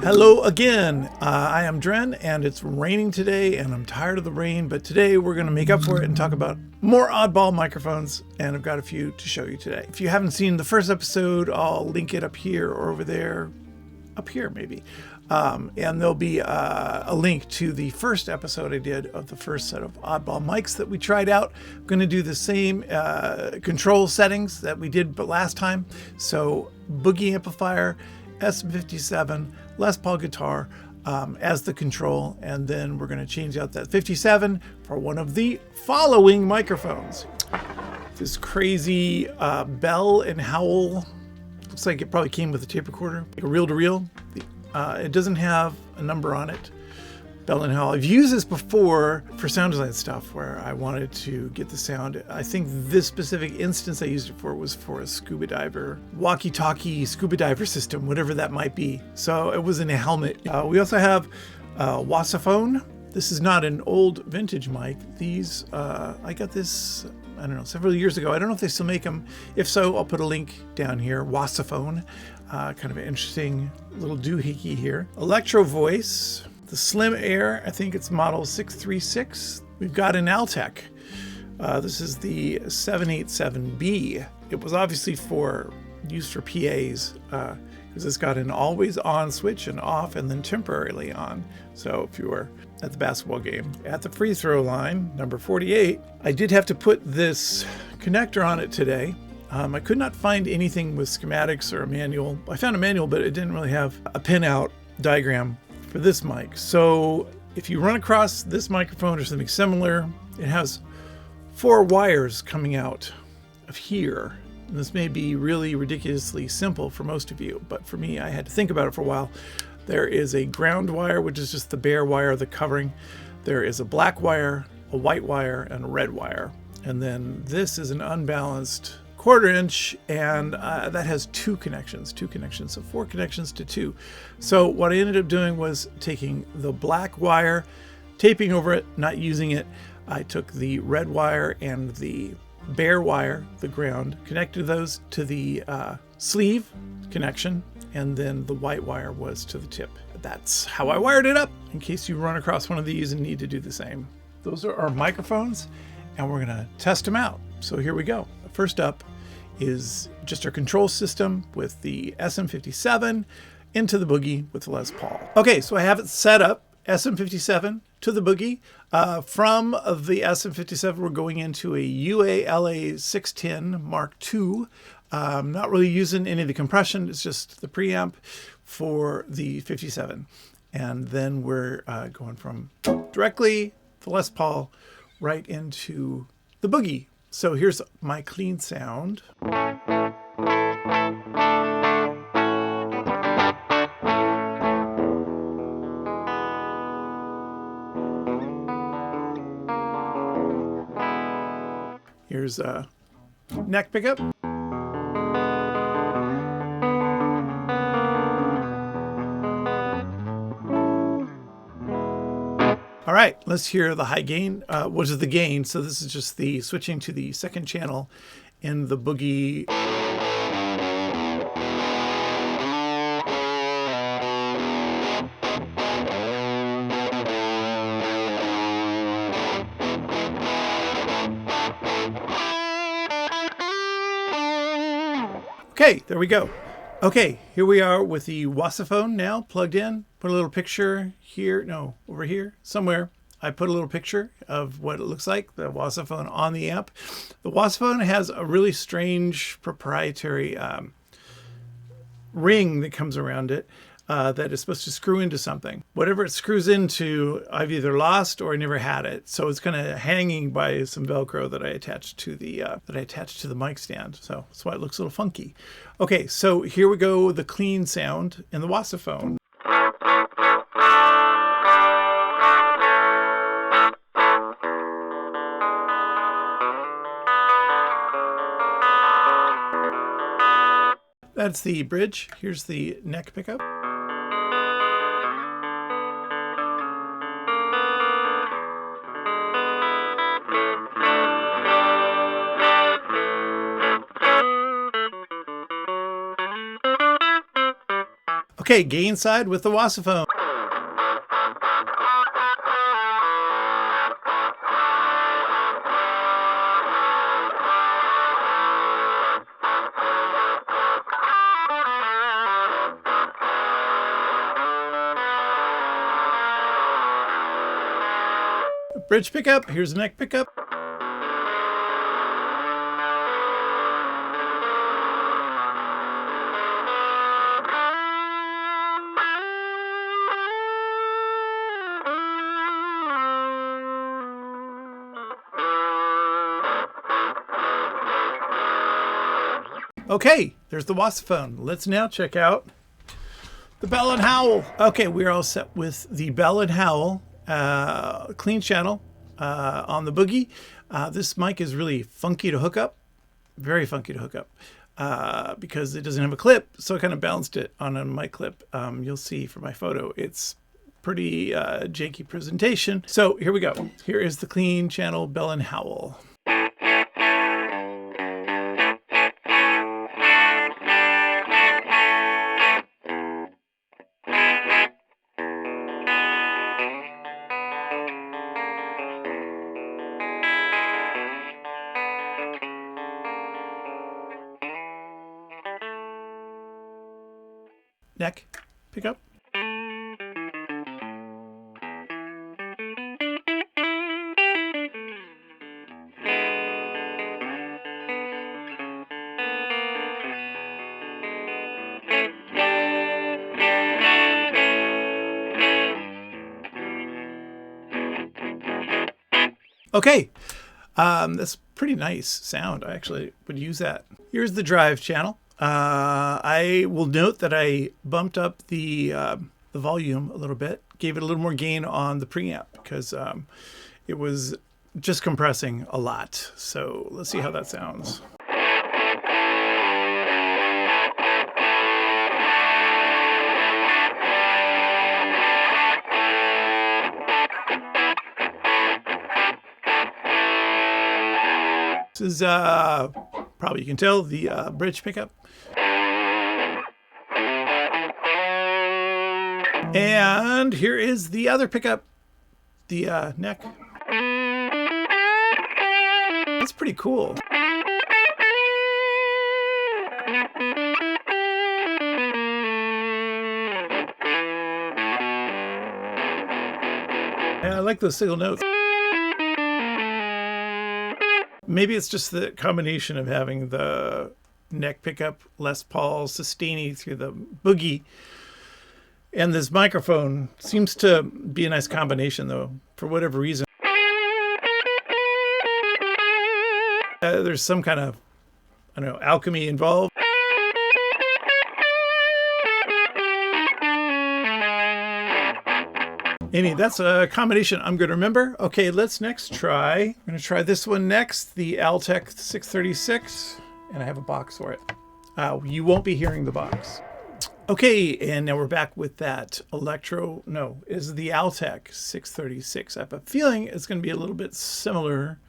Hello again. I am Dren, and it's raining today, and I'm tired of the rain, but today we're going to make up for it and talk about more oddball microphones, and I've got a few to show you today. If you haven't seen the first episode, I'll link it up here or over there, up here maybe, and there'll be a link to the first episode I did of the first set of oddball mics that we tried out. I'm going to do the same control settings that we did but last time. So Boogie amplifier, SM57, Les Paul guitar as the control, and then we're going to change out that 57 for one of the following microphones. This crazy Bell and Howell, looks like it probably came with a tape recorder, like a reel-to-reel. It doesn't have a number on it. Bell and Howell. I've used this before for sound design stuff where I wanted to get the sound. I think this specific instance I used it for was for a scuba diver, walkie-talkie scuba diver system, whatever that might be. So it was in a helmet. We also have Wasaphone. This is not an old vintage mic. These, I got this, I don't know, several years ago. I don't know if they still make them. If so, I'll put a link down here. Wasaphone, kind of an interesting little doohickey here. Electrovoice. The Slim Air, I think it's model 636. We've got an Altec. This is the 787B. It was obviously used for PAs because it's got an always on switch and off and then temporarily on. So if you were at the basketball game, at the free throw line, number 48, I did have to put this connector on it today. I could not find anything with schematics or a manual. I found a manual, but it didn't really have a pinout diagram for this mic. So if you run across this microphone or something similar, it has 4 wires coming out of here. And this may be really ridiculously simple for most of you, but for me, I had to think about it for a while. There is a ground wire, which is just the bare wire, the covering. There is a black wire, a white wire, and a red wire. And then this is an unbalanced 1/4 inch, and that has 2 connections, so 4 connections to 2. So what I ended up doing was taking the black wire, taping over it, not using it. I took the red wire and the bare wire, the ground, connected those to the sleeve connection, and then the white wire was to the tip. That's how I wired it up, in case you run across one of these and need to do the same. Those are our microphones, and we're gonna test them out. So here we go. First up is just our control system with the SM57 into the Boogie with the Les Paul. Okay, so I have it set up, SM57 to the Boogie. From the SM57, we're going into a UALA 610 Mark II. Not really using any of the compression, it's just the preamp for the 57. And then we're going from directly the Les Paul right into the Boogie. So here's my clean sound. Here's a neck pickup. All right, let's hear the high gain, which is the gain. So this is just the switching to the second channel in the Boogie. Okay, there we go. Okay, here we are with the Wasaphone now plugged in. Put a little picture here, no, over here, somewhere. I put a little picture of what it looks like, the Wasaphone on the amp. The Wasaphone has a really strange proprietary ring that comes around it that is supposed to screw into something. Whatever it screws into, I've either lost or I never had it. So it's kind of hanging by some Velcro that I attached to the mic stand. So that's why it looks a little funky. Okay, so here we go, the clean sound in the Wasaphone. That's the bridge. Here's the neck pickup. Okay, gain side with the Wasaphone. Bridge pickup, here's the neck pickup. Okay, there's the Wasaphone. Let's now check out the Bell & Howell. Okay, we're all set with the Bell & Howell clean channel on the Boogie. This mic is really funky to hook up, very funky to hook up because it doesn't have a clip, so I kind of balanced it on a mic clip. You'll see from my photo, it's pretty janky presentation. So here we go. Here is the clean channel Bell & Howell. Neck pickup. Okay, that's pretty nice sound. I actually would use that. Here's the drive channel. I will note that I bumped up the volume a little bit, gave it a little more gain on the preamp because it was just compressing a lot. So let's see how that sounds. This is probably you can tell the bridge pickup. And here is the other pickup, the neck. That's pretty cool. Yeah, I like those single notes. Maybe it's just the combination of having the neck pickup, Les Paul, sustaining through the Boogie, and this microphone seems to be a nice combination, though, for whatever reason. There's some kind of, I don't know, alchemy involved. That's a combination I'm going to remember. Okay, let's next try. I'm going to try this one next, the Altec 636, and I have a box for it. You won't be hearing the box. Okay, and now we're back with that is the Altec 636. I have a feeling it's going to be a little bit similar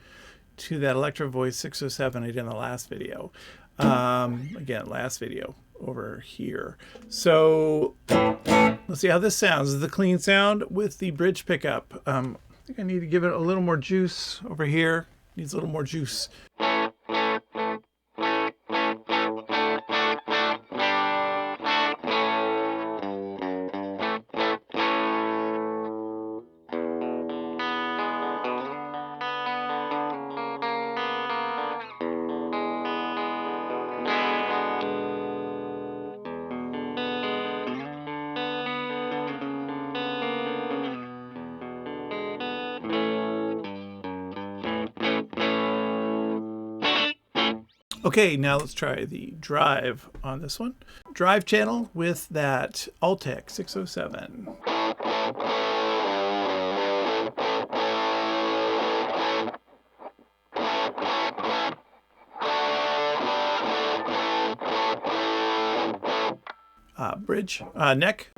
to that Electrovoice 607 I did in the last video. Again, last video over here. So let's see how this sounds. This is the clean sound with the bridge pickup. I think I need to give it a little more juice over here. Needs a little more juice. Okay, now let's try the drive on this one. Drive channel with that Altec 607. Bridge, neck.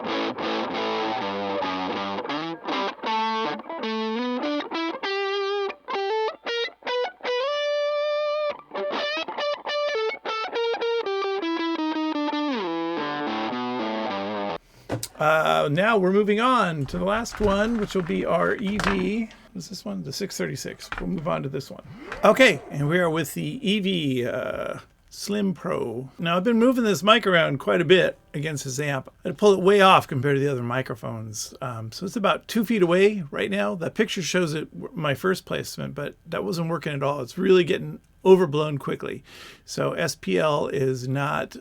Now we're moving on to the last one, which will be our EV. What's this one? The 636. We'll move on to this one. Okay, and we are with the EV SlimPro. Now I've been moving this mic around quite a bit against this amp. I pull it way off compared to the other microphones. So it's about 2 feet away right now. That picture shows it my first placement, but that wasn't working at all. It's really getting overblown quickly. So SPL is not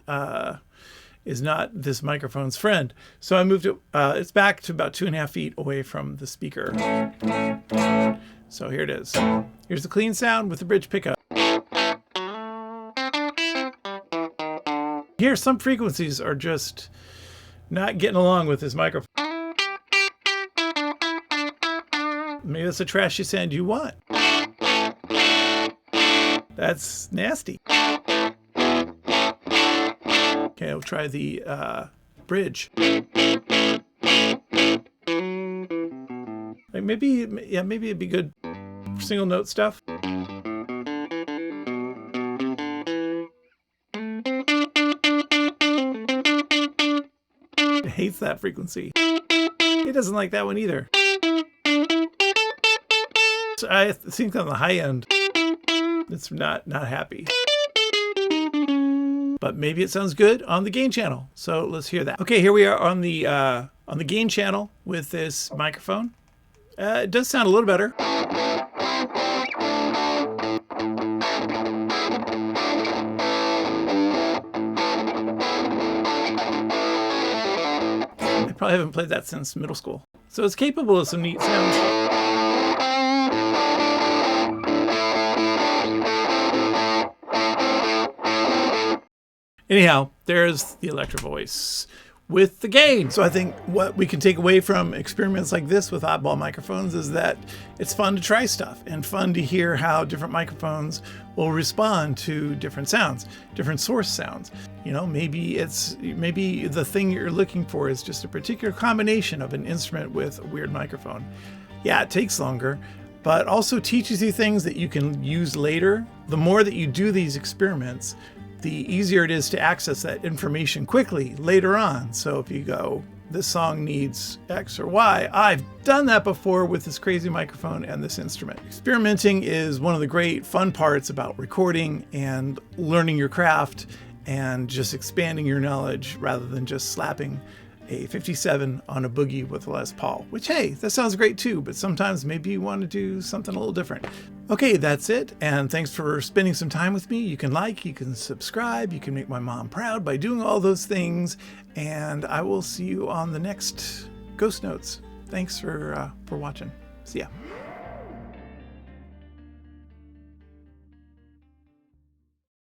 this microphone's friend. So I moved it, it's back to about 2.5 feet away from the speaker. So here it is. Here's the clean sound with the bridge pickup. Here, some frequencies are just not getting along with this microphone. Maybe that's the trashy sound you want. That's nasty. Okay, we'll try the bridge. Like maybe it'd be good for single note stuff. It hates that frequency. It doesn't like that one either. So I think on the high end, it's not happy. But maybe it sounds good on the gain channel. So let's hear that. Okay, here we are on the gain channel with this microphone. It does sound a little better. I probably haven't played that since middle school. So it's capable of some neat sounds. Anyhow, there's the Electrovoice with the gain. So I think what we can take away from experiments like this with oddball microphones is that it's fun to try stuff and fun to hear how different microphones will respond to different sounds, different source sounds. You know, maybe the thing you're looking for is just a particular combination of an instrument with a weird microphone. Yeah, it takes longer, but also teaches you things that you can use later. The more that you do these experiments, the easier it is to access that information quickly later on. So if you go, this song needs X or Y, I've done that before with this crazy microphone and this instrument. Experimenting is one of the great fun parts about recording and learning your craft and just expanding your knowledge rather than just slapping a 57 on a boogie with a Les Paul, which, hey, that sounds great too, but sometimes maybe you want to do something a little different. Okay, that's it, and thanks for spending some time with me. You can like, you can subscribe, you can make my mom proud by doing all those things, and I will see you on the next Ghost Notes. Thanks for watching. See ya.